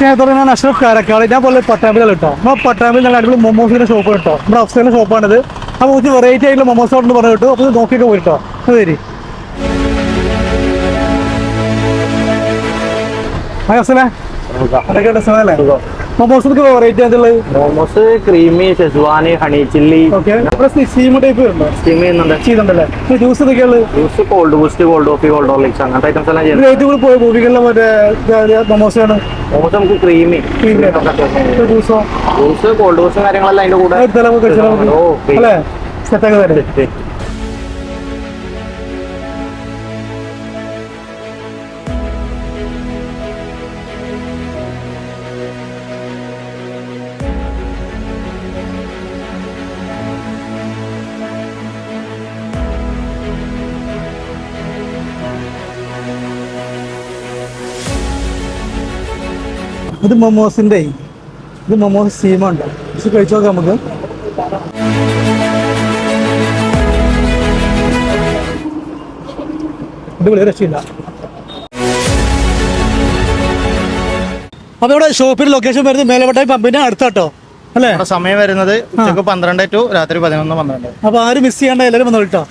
സ്നേഹത്തോടെ ഞാൻ അഷ്റഫ് കാരക്കാട്. ഞാൻ പോലെ പട്ടാമ്പിലാണ് കേട്ടോ. നമ്മുടെ പട്ടാമ്പിൽ നല്ല അടിപൊളി മൊമോസിന്റെ ഷോപ്പ് കേട്ടോ. നമ്മുടെ അഫ്സലിന്റെ ഷോപ്പാണിത്. അപ്പോൾ കുറച്ച് വെറൈറ്റി ആയിട്ടുള്ള മൊമോസ് ഉണ്ടെന്ന് പറഞ്ഞു കേട്ടോ. അപ്പോൾ നോക്കിയൊക്കെ പോയിട്ടോ. അത് ശരി. അഫ്സലേ അതൊക്കെ സുഖമല്ലേ? മൊമോസിനൊക്കെ വെറൈറ്റി ആയിട്ടുള്ളത് മോമോസ് ക്രീമി ഷെസ്വാനി honey chilli steam type steam ചെയ്യുന്നുണ്ടല്ലേ? ജ്യൂസ് ഇതൊക്കെയുള്ളത് juice cold Boost cold coffee cold Horlicks അങ്ങനത്തെ ഐറ്റംസ് എല്ലാം ചെയ്യുന്നത്. ഏറ്റവും കൂടുതൽ പോയ മൂവികളിലെ മറ്റേ മൊമോസാണ്. മോമോസ് നമുക്ക് ക്രീമി ജ്യൂസോ ജ്യൂസ് കോൾഡ് ബൂസ്റ്റ് കാര്യങ്ങളെല്ലാം അതിന്റെ കൂടെ അല്ലേ? സെറ്റാക്കി തരാം. ഇത് മൊമോസിന്റെ ഇത് മൊമോസ് സ്റ്റീമുണ്ട്. ഇത് കഴിച്ചു നോക്കാം നമുക്ക്. ഇത് വളരെ രക്ഷയില്ല. അപ്പൊ ഇവിടെ ഷോപ്പിന്റെ ലൊക്കേഷൻ വരുന്നത് മേലവട്ടായി പമ്പിന്റെ അടുത്താട്ടോ അല്ലേ? സമയം വരുന്നത് ഉച്ചക്ക് 12 to രാത്രി 11-12. അപ്പൊ ആരും മിസ് ചെയ്യണ്ട, എല്ലാവരും വന്നു കേട്ടോ.